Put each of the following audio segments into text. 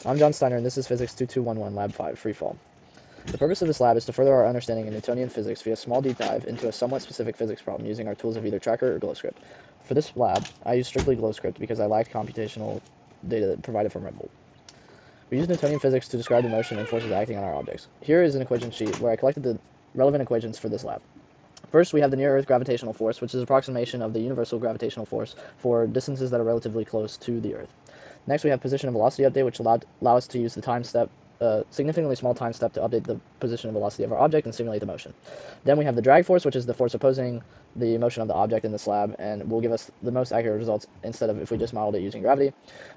I'm John Steiner, and this is Physics 2211, Lab 5, Freefall. The purpose of this lab is to further our understanding of Newtonian physics via a small deep dive into a somewhat specific physics problem using our tools of either Tracker or GlowScript. For this lab, I use strictly GlowScript because I lacked computational data provided from Red Bull. We use Newtonian physics to describe the motion and forces acting on our objects. Here is an equation sheet where I collected the relevant equations for this lab. First, we have the near-Earth gravitational force, which is an approximation of the universal gravitational force for distances that are relatively close to the Earth. Next, we have position and velocity update, which allow us to use the time step, significantly small time step to update the position and velocity of our object and simulate the motion. Then we have the drag force, which is the force opposing the motion of the object in the slab, and will give us the most accurate results instead of if we just modeled it using gravity.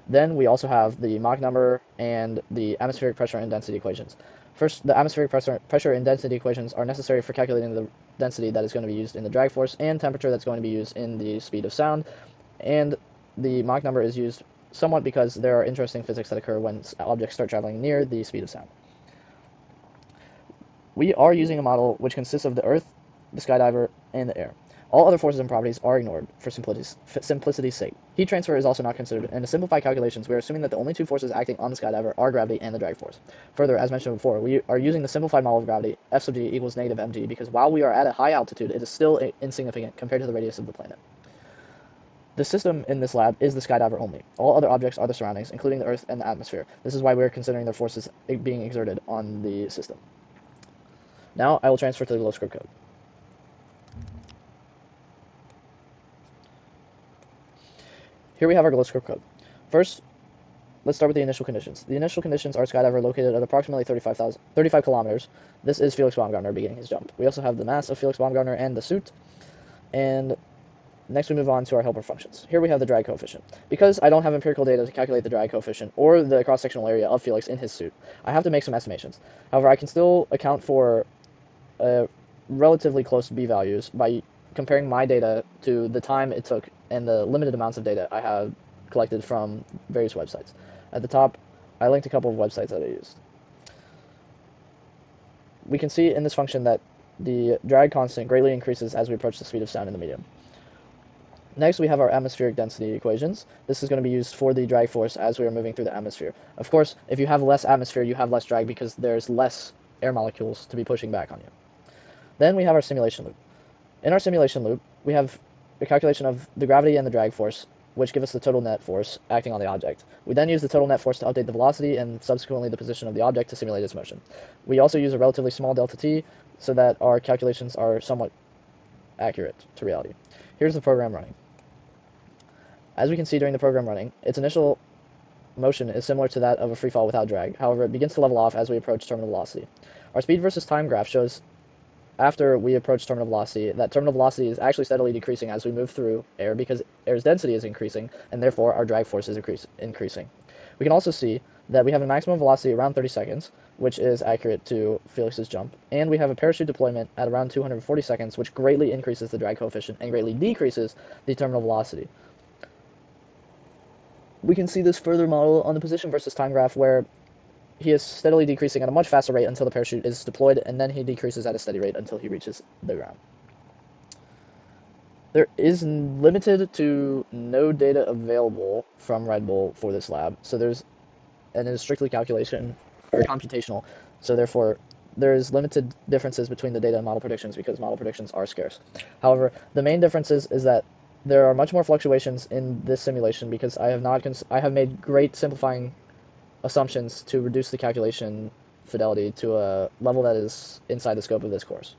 Then we also have the Mach number and the atmospheric pressure and density equations. First, the atmospheric pressure and density equations are necessary for calculating the density that is going to be used in the drag force and temperature that's going to be used in the speed of sound, and the Mach number is used somewhat because there are interesting physics that occur when objects start traveling near the speed of sound. We are using a model which consists of the Earth, the skydiver, and the air. All other forces and properties are ignored for simplicity's sake. Heat transfer is also not considered, and to simplify calculations, we are assuming that the only two forces acting on the skydiver are gravity and the drag force. Further, as mentioned before, we are using the simplified model of gravity, F sub g equals negative mg, because while we are at a high altitude, it is still insignificant compared to the radius of the planet. The system in this lab is the skydiver only. All other objects are the surroundings, including the Earth and the atmosphere. This is why we're considering their forces being exerted on the system. Now I will transfer to the GlowScript code. Here we have our GlowScript code. First, let's start with the initial conditions. The initial conditions are skydiver located at approximately 35 kilometers. This is Felix Baumgartner beginning his jump. We also have the mass of Felix Baumgartner and the suit, and next we move on to our helper functions. Here we have the drag coefficient. Because I don't have empirical data to calculate the drag coefficient or the cross-sectional area of Felix in his suit, I have to make some estimations. However, I can still account for relatively close b-values by comparing my data to the time it took and the limited amounts of data I have collected from various websites. At the top, I linked a couple of websites that I used. We can see in this function that the drag constant greatly increases as we approach the speed of sound in the medium. Next, we have our atmospheric density equations. This is going to be used for the drag force as we are moving through the atmosphere. Of course, if you have less atmosphere, you have less drag because there's less air molecules to be pushing back on you. Then we have our simulation loop. In our simulation loop, we have a calculation of the gravity and the drag force, which give us the total net force acting on the object. We then use the total net force to update the velocity and subsequently the position of the object to simulate its motion. We also use a relatively small delta t so that our calculations are somewhat accurate to reality. Here's the program running. As we can see during the program running, its initial motion is similar to that of a free fall without drag. However, it begins to level off as we approach terminal velocity. Our speed versus time graph shows after we approach terminal velocity that terminal velocity is actually steadily decreasing as we move through air because air's density is increasing and therefore our drag force is increasing. We can also see that we have a maximum velocity around 30 seconds, which is accurate to Felix's jump, and we have a parachute deployment at around 240 seconds, which greatly increases the drag coefficient and greatly decreases the terminal velocity. We can see this further model on the position versus time graph where he is steadily decreasing at a much faster rate until the parachute is deployed, and then he decreases at a steady rate until he reaches the ground. There is limited to no data available from Red Bull for this lab, so it is strictly calculation or computational, so therefore there is limited differences between the data and model predictions because model predictions are scarce. However, the main difference is that there are much more fluctuations in this simulation because I have made great simplifying assumptions to reduce the calculation fidelity to a level that is inside the scope of this course.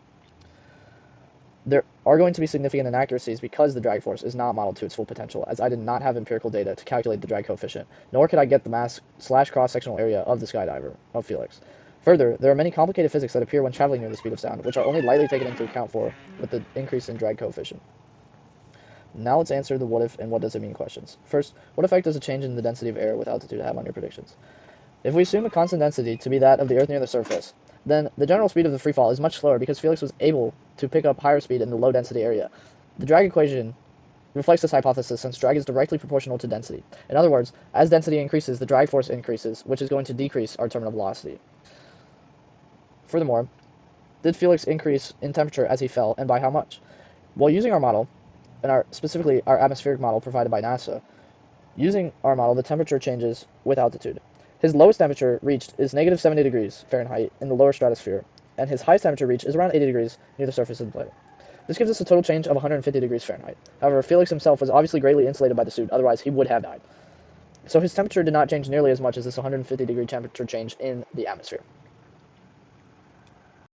There are going to be significant inaccuracies because the drag force is not modeled to its full potential, as I did not have empirical data to calculate the drag coefficient, nor could I get the mass / cross-sectional area of the skydiver, of Felix. Further, there are many complicated physics that appear when traveling near the speed of sound, which are only lightly taken into account for with the increase in drag coefficient. Now let's answer the what if and what does it mean questions. First, what effect does a change in the density of air with altitude have on your predictions? If we assume a constant density to be that of the Earth near the surface, then the general speed of the free fall is much slower because Felix was able to pick up higher speed in the low density area. The drag equation reflects this hypothesis since drag is directly proportional to density. In other words, as density increases, the drag force increases, which is going to decrease our terminal velocity. Furthermore, did Felix increase in temperature as he fell, and by how much? While using our model, and specifically our atmospheric model provided by NASA, using our model, the temperature changes with altitude. His lowest temperature reached is negative 70 degrees Fahrenheit in the lower stratosphere, and his highest temperature reached is around 80 degrees near the surface of the planet. This gives us a total change of 150 degrees Fahrenheit. However, Felix himself was obviously greatly insulated by the suit, otherwise he would have died. So his temperature did not change nearly as much as this 150 degree temperature change in the atmosphere.